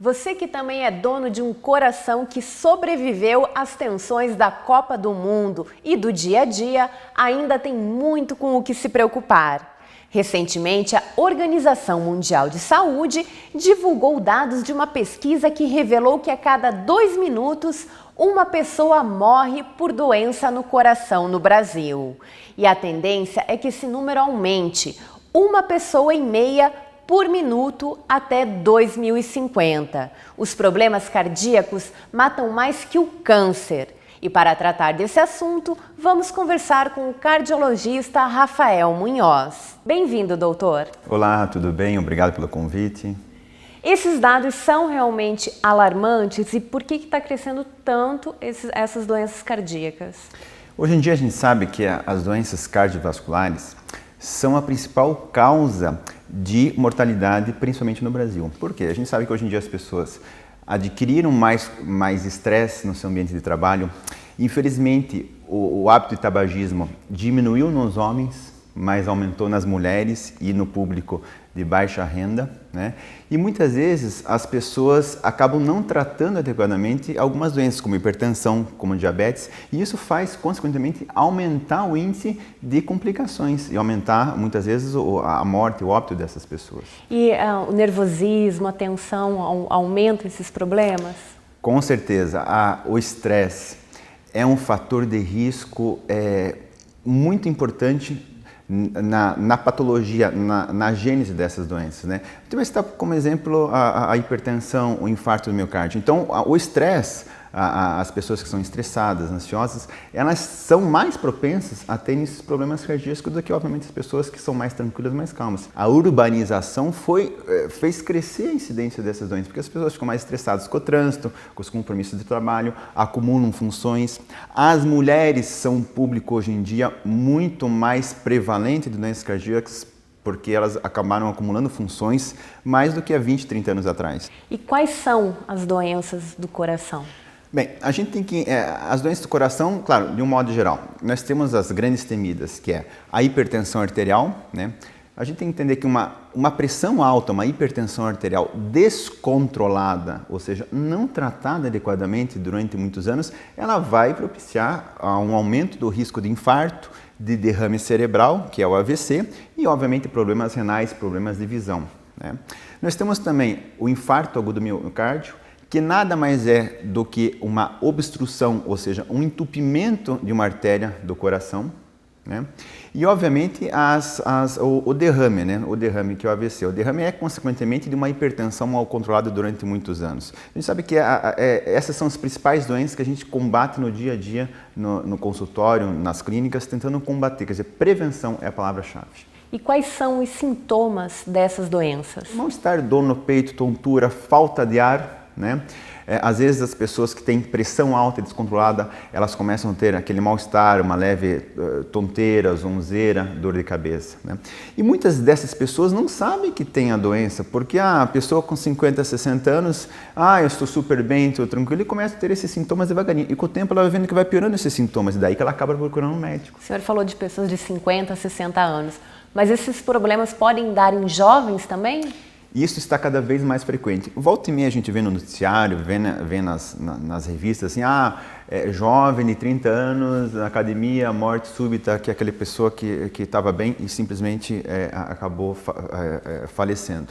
Você que também é dono de um coração que sobreviveu às tensões da Copa do Mundo e do dia a dia, ainda tem muito com o que se preocupar. Recentemente, a Organização Mundial de Saúde divulgou dados de uma pesquisa que revelou que a cada 2 minutos, uma pessoa morre por doença no coração no Brasil. E a tendência é que esse número aumente, 1,6 por minuto até 2050. Os problemas cardíacos matam mais que o câncer. E para tratar desse assunto, vamos conversar com o cardiologista Rafael Munhoz. Bem-vindo, doutor. Olá, tudo bem? Obrigado pelo convite. Esses dados são realmente alarmantes e por que está crescendo tanto essas doenças cardíacas? Hoje em dia a gente sabe que as doenças cardiovasculares são a principal causa de mortalidade, principalmente no Brasil. Por quê? A gente sabe que hoje em dia as pessoas adquiriram mais estresse no seu ambiente de trabalho. Infelizmente, o hábito de tabagismo diminuiu nos homens, mas aumentou nas mulheres e no público de baixa renda, né? E muitas vezes as pessoas acabam não tratando adequadamente algumas doenças, como hipertensão, como diabetes, e isso faz, consequentemente, aumentar o índice de complicações e aumentar, muitas vezes, a morte, o óbito dessas pessoas. E o nervosismo, a tensão, aumentam esses problemas? Com certeza, o estresse é um fator de risco muito importante na patologia, na gênese dessas doenças, né? Então, vai citar como exemplo a hipertensão, o infarto do miocárdio. Então, o estresse, as pessoas que são estressadas, ansiosas, elas são mais propensas a terem esses problemas cardíacos do que, obviamente, as pessoas que são mais tranquilas, mais calmas. A urbanização fez crescer a incidência dessas doenças, porque as pessoas ficam mais estressadas com o trânsito, com os compromissos de trabalho, acumulam funções. As mulheres são um público, hoje em dia, muito mais prevalente de doenças cardíacas, porque elas acabaram acumulando funções mais do que há 20, 30 anos atrás. E quais são as doenças do coração? Bem, a gente tem que... as doenças do coração, claro, de um modo geral, nós temos as grandes temidas, que é a hipertensão arterial, né? A gente tem que entender que uma pressão alta, uma hipertensão arterial descontrolada, ou seja, não tratada adequadamente durante muitos anos, ela vai propiciar um aumento do risco de infarto, de derrame cerebral, que é o AVC, e, obviamente, problemas renais, problemas de visão, né? Nós temos também o infarto agudo do miocárdio, que nada mais é do que uma obstrução, ou seja, um entupimento de uma artéria do coração, né? E, obviamente, o derrame, né? O derrame, que é o AVC. O derrame é, consequentemente, de uma hipertensão mal controlada durante muitos anos. A gente sabe que essas são as principais doenças que a gente combate no dia a dia, no consultório, nas clínicas, tentando combater. Quer dizer, prevenção é a palavra-chave. E quais são os sintomas dessas doenças? Mal-estar, dor no peito, tontura, falta de ar, né? Às vezes as pessoas que têm pressão alta e descontrolada, elas começam a ter aquele mal-estar, uma leve tonteira, zonzeira, dor de cabeça, né? E muitas dessas pessoas não sabem que tem a doença, porque a pessoa com 50, 60 anos, eu estou super bem, estou tranquilo, e começa a ter esses sintomas devagarinho. E com o tempo ela vai vendo que vai piorando esses sintomas, e daí que ela acaba procurando um médico. O senhor falou de pessoas de 50, 60 anos, mas esses problemas podem dar em jovens também? Isso está cada vez mais frequente. Volta e meia a gente vê no noticiário, vê nas revistas assim, jovem de 30 anos, na academia, morte súbita, que é aquela pessoa que estava bem e simplesmente acabou falecendo.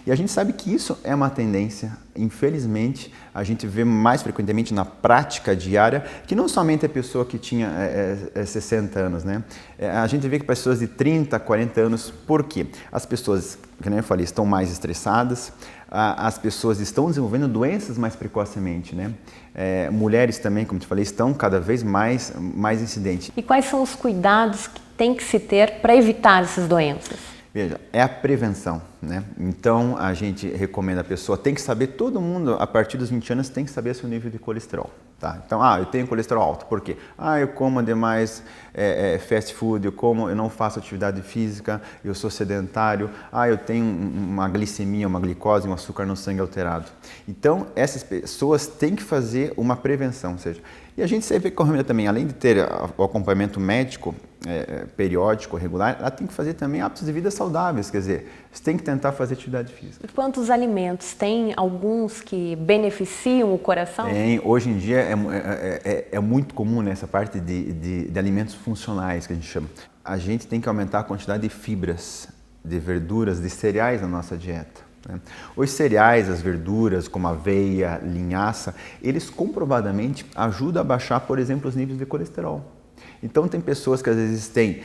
E a gente sabe que isso é uma tendência, infelizmente, a gente vê mais frequentemente na prática diária, que não somente a pessoa que tinha 60 anos, né? A gente vê que pessoas de 30, 40 anos, por quê? As pessoas, que nem eu falei, estão mais estressadas, as pessoas estão desenvolvendo doenças mais precocemente, né? Mulheres também, como te falei, estão cada vez mais incidentes. E quais são os cuidados que tem que se ter para evitar essas doenças? Veja, é a prevenção, né? Então, a gente recomenda a pessoa, tem que saber, todo mundo, a partir dos 20 anos, tem que saber seu nível de colesterol, tá? Então, eu tenho colesterol alto, por quê? Eu como demais fast food, eu não faço atividade física, eu sou sedentário, eu tenho uma glicemia, uma glicose, um açúcar no sangue alterado. Então, essas pessoas têm que fazer uma prevenção, ou seja, e a gente sempre recomenda também, além de ter o acompanhamento médico, periódico, regular, ela tem que fazer também hábitos de vida saudáveis, quer dizer, você tem que tentar fazer atividade física. Quantos alimentos? Tem alguns que beneficiam o coração? Tem, hoje em dia é muito comum nessa parte de alimentos funcionais que a gente chama. A gente tem que aumentar a quantidade de fibras, de verduras, de cereais na nossa dieta. Os cereais, as verduras, como aveia, linhaça, eles comprovadamente ajudam a baixar, por exemplo, os níveis de colesterol. Então tem pessoas que às vezes têm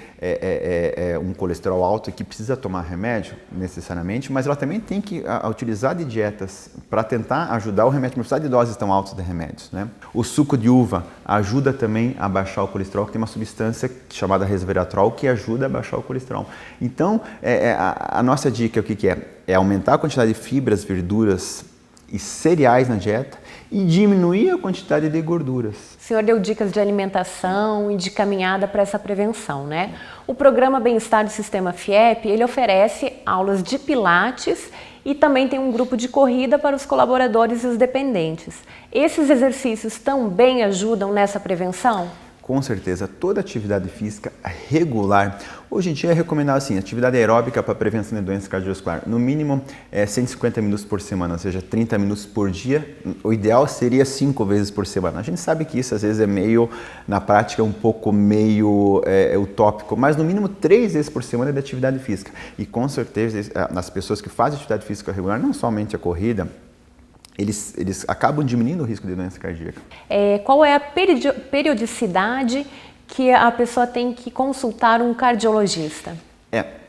um colesterol alto e que precisa tomar remédio necessariamente, mas ela também tem que utilizar de dietas para tentar ajudar o remédio, não precisa de doses tão altas de remédios. O suco de uva ajuda também a baixar o colesterol, que tem uma substância chamada resveratrol que ajuda a baixar o colesterol. Então a nossa dica o que é? É aumentar a quantidade de fibras, verduras e cereais na dieta e diminuir a quantidade de gorduras. O senhor deu dicas de alimentação e de caminhada para essa prevenção, né? O programa Bem-Estar do Sistema FIEP, ele oferece aulas de pilates e também tem um grupo de corrida para os colaboradores e os dependentes. Esses exercícios também ajudam nessa prevenção? Com certeza, toda atividade física regular, hoje em dia é recomendado assim, atividade aeróbica para prevenção de doença cardiovascular, no mínimo 150 minutos por semana, ou seja, 30 minutos por dia, o ideal seria 5 vezes por semana. A gente sabe que isso às vezes é meio, na prática, um pouco meio utópico, mas no mínimo 3 vezes por semana é de atividade física. E com certeza, nas pessoas que fazem atividade física regular, não somente a corrida, eles acabam diminuindo o risco de doença cardíaca. Qual é a periodicidade que a pessoa tem que consultar um cardiologista?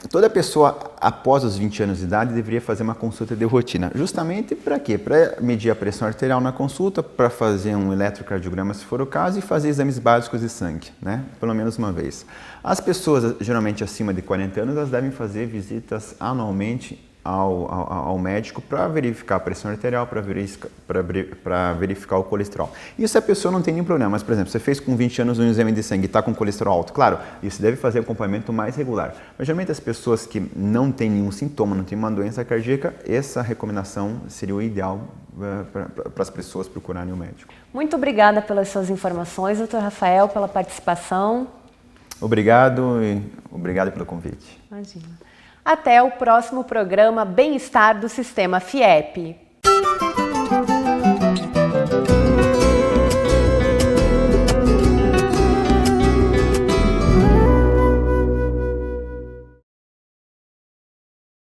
Toda pessoa após os 20 anos de idade deveria fazer uma consulta de rotina. Justamente para quê? Para medir a pressão arterial na consulta, para fazer um eletrocardiograma se for o caso e fazer exames básicos de sangue, pelo menos uma vez. As pessoas geralmente acima de 40 anos, elas devem fazer visitas anualmente ao médico para verificar a pressão arterial, para verificar o colesterol. Isso a pessoa não tem nenhum problema, mas, por exemplo, você fez com 20 anos um exame de sangue e está com colesterol alto, claro, isso deve fazer acompanhamento mais regular. Mas, geralmente, as pessoas que não têm nenhum sintoma, não têm uma doença cardíaca, essa recomendação seria o ideal para as pessoas procurarem o médico. Muito obrigada pelas suas informações, Dr. Rafael, pela participação. Obrigado e obrigado pelo convite. Imagina. Até o próximo programa Bem-Estar do Sistema FIEP.